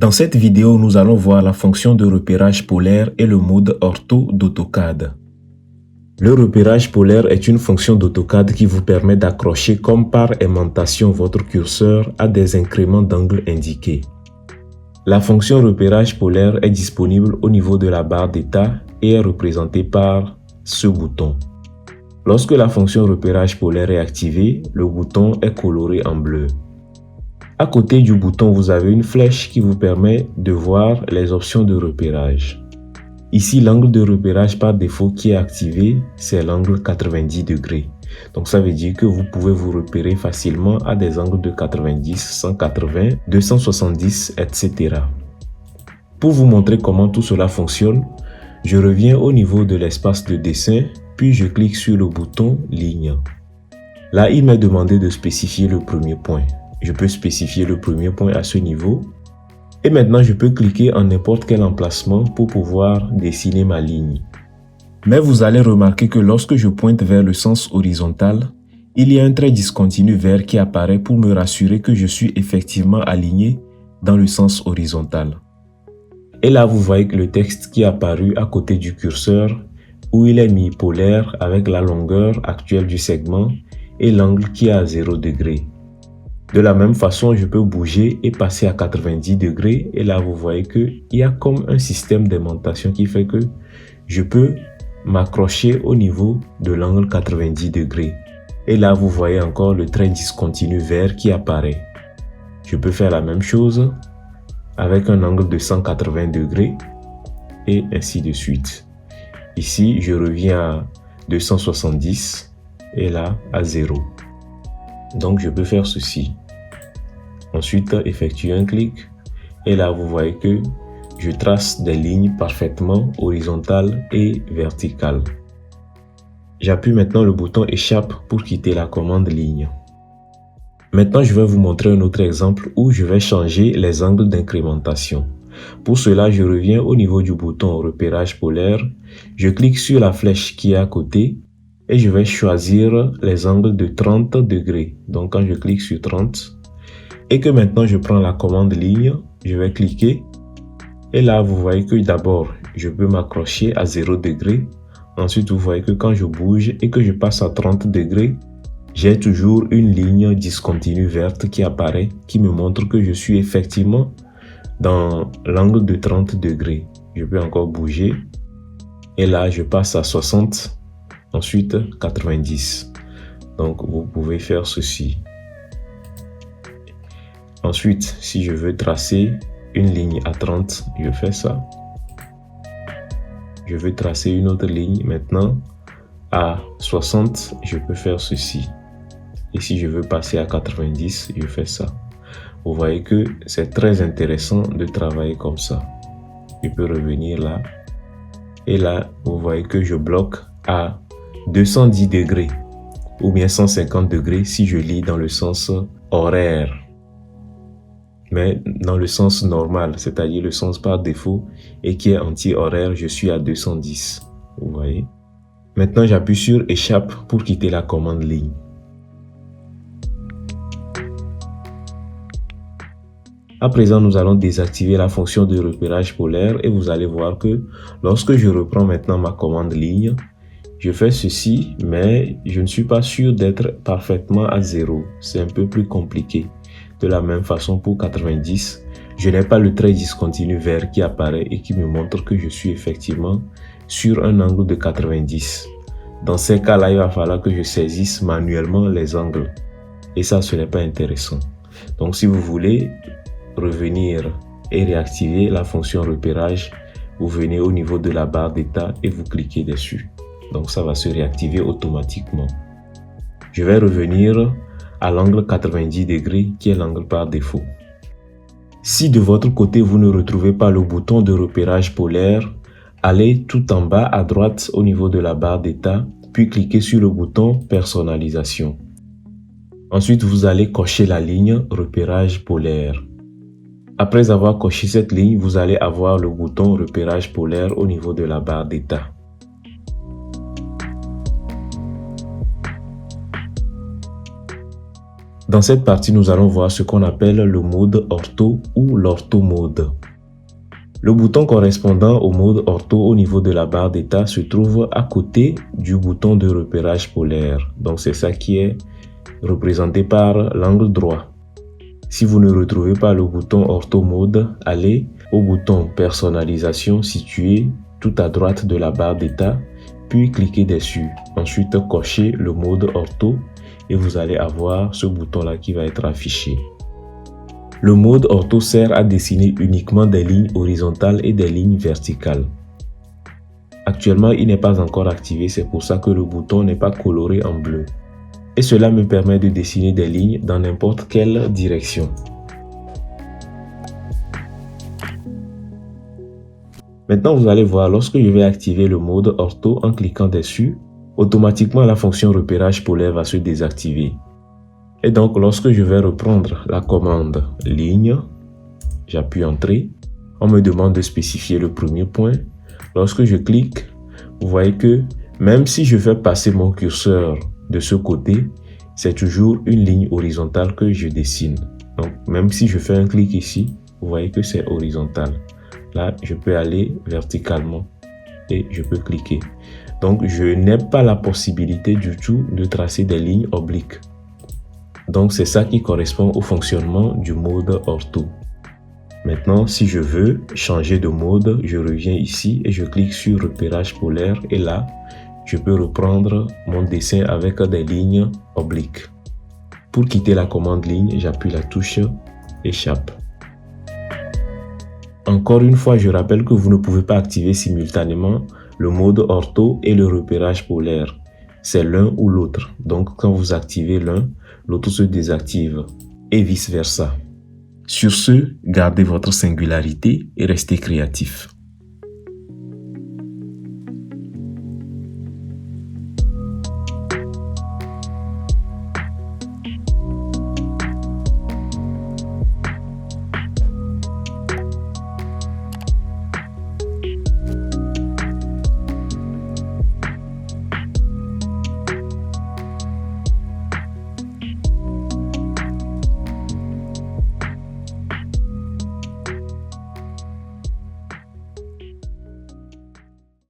Dans cette vidéo, nous allons voir la fonction de repérage polaire et le mode ortho d'AutoCAD. Le repérage polaire est une fonction d'AutoCAD qui vous permet d'accrocher comme par aimantation votre curseur à des incréments d'angle indiqués. La fonction repérage polaire est disponible au niveau de la barre d'état et est représentée par ce bouton. Lorsque la fonction repérage polaire est activée, le bouton est coloré en bleu. À côté du bouton, vous avez une flèche qui vous permet de voir les options de repérage. Ici, l'angle de repérage par défaut qui est activé, c'est l'angle 90 degrés. Donc ça veut dire que vous pouvez vous repérer facilement à des angles de 90, 180, 270, etc. Pour vous montrer comment tout cela fonctionne, je reviens au niveau de l'espace de dessin, puis je clique sur le bouton ligne. Là, il m'a demandé de spécifier le premier point. Je peux spécifier le premier point à ce niveau. Et maintenant, je peux cliquer en n'importe quel emplacement pour pouvoir dessiner ma ligne. Mais vous allez remarquer que lorsque je pointe vers le sens horizontal, il y a un trait discontinu vert qui apparaît pour me rassurer que je suis effectivement aligné dans le sens horizontal. Et là, vous voyez que le texte qui est apparu à côté du curseur, où il est mis polaire avec la longueur actuelle du segment et l'angle qui est à 0 degré. De la même façon, je peux bouger et passer à 90 degrés. Et là, vous voyez qu'il y a comme un système d'aimantation qui fait que je peux m'accrocher au niveau de l'angle 90 degrés. Et là, vous voyez encore le trait discontinu vert qui apparaît. Je peux faire la même chose avec un angle de 180 degrés et ainsi de suite. Ici, je reviens à 270 et là à 0. Donc, je peux faire ceci. Ensuite, effectuer un clic. Et là, vous voyez que je trace des lignes parfaitement horizontales et verticales. J'appuie maintenant le bouton échappe pour quitter la commande ligne. Maintenant, je vais vous montrer un autre exemple où je vais changer les angles d'incrémentation. Pour cela, je reviens au niveau du bouton repérage polaire. Je clique sur la flèche qui est à côté. Et je vais choisir les angles de 30 degrés. Donc quand je clique sur 30 et que maintenant je prends la commande ligne, je vais cliquer. Et là, vous voyez que d'abord, je peux m'accrocher à 0 degré. Ensuite, vous voyez que quand je bouge et que je passe à 30 degrés, j'ai toujours une ligne discontinue verte qui apparaît, qui me montre que je suis effectivement dans l'angle de 30 degrés. Je peux encore bouger. Et là, je passe à 60. Ensuite, 90. Donc, vous pouvez faire ceci. Ensuite, si je veux tracer une ligne à 30, je fais ça. Je veux tracer une autre ligne maintenant à 60, je peux faire ceci. Et si je veux passer à 90, je fais ça. Vous voyez que c'est très intéressant de travailler comme ça. Je peux revenir là. Et là, vous voyez que je bloque à 210 degrés ou bien 150 degrés si je lis dans le sens horaire. Mais dans le sens normal, c'est-à-dire le sens par défaut et qui est anti-horaire, je suis à 210. Vous voyez? Maintenant, j'appuie sur échappe pour quitter la commande ligne. À présent, nous allons désactiver la fonction de repérage polaire et vous allez voir que lorsque je reprends maintenant ma commande ligne, je fais ceci, mais je ne suis pas sûr d'être parfaitement à 0. C'est un peu plus compliqué. De la même façon pour 90, je n'ai pas le trait discontinu vert qui apparaît et qui me montre que je suis effectivement sur un angle de 90. Dans ces cas-là, il va falloir que je saisisse manuellement les angles. Et ça, ce n'est pas intéressant. Donc si vous voulez revenir et réactiver la fonction repérage, vous venez au niveau de la barre d'état et vous cliquez dessus. Donc ça va se réactiver automatiquement. Je vais revenir à l'angle 90 degrés qui est l'angle par défaut. Si de votre côté vous ne retrouvez pas le bouton de repérage polaire, allez tout en bas à droite au niveau de la barre d'état, puis cliquez sur le bouton personnalisation. Ensuite, vous allez cocher la ligne repérage polaire. Après avoir coché cette ligne, vous allez avoir le bouton repérage polaire au niveau de la barre d'état. Dans cette partie, nous allons voir ce qu'on appelle le mode ortho ou l'ortho-mode. Le bouton correspondant au mode ortho au niveau de la barre d'état se trouve à côté du bouton de repérage polaire. Donc c'est ça qui est représenté par l'angle droit. Si vous ne retrouvez pas le bouton ortho-mode, allez au bouton personnalisation situé tout à droite de la barre d'état, puis cliquez dessus. Ensuite, cochez le mode ortho et vous allez avoir ce bouton-là qui va être affiché. Le mode ortho sert à dessiner uniquement des lignes horizontales et des lignes verticales. Actuellement, il n'est pas encore activé, c'est pour ça que le bouton n'est pas coloré en bleu. Et cela me permet de dessiner des lignes dans n'importe quelle direction. Maintenant, vous allez voir, lorsque je vais activer le mode ortho en cliquant dessus, automatiquement la fonction repérage polaire va se désactiver. Et donc, lorsque je vais reprendre la commande ligne, j'appuie entrée, on me demande de spécifier le premier point. Lorsque je clique, vous voyez que même si je fais passer mon curseur de ce côté, c'est toujours une ligne horizontale que je dessine. Donc, même si je fais un clic ici, vous voyez que c'est horizontal. Là, je peux aller verticalement et je peux cliquer. Donc, je n'ai pas la possibilité du tout de tracer des lignes obliques. Donc, c'est ça qui correspond au fonctionnement du mode ortho. Maintenant, si je veux changer de mode, je reviens ici et je clique sur repérage polaire et là, je peux reprendre mon dessin avec des lignes obliques. Pour quitter la commande ligne, j'appuie la touche échappe. Encore une fois, je rappelle que vous ne pouvez pas activer simultanément le mode ortho et le repérage polaire. C'est l'un ou l'autre. Donc, quand vous activez l'un, l'autre se désactive et vice-versa. Sur ce, gardez votre singularité et restez créatif.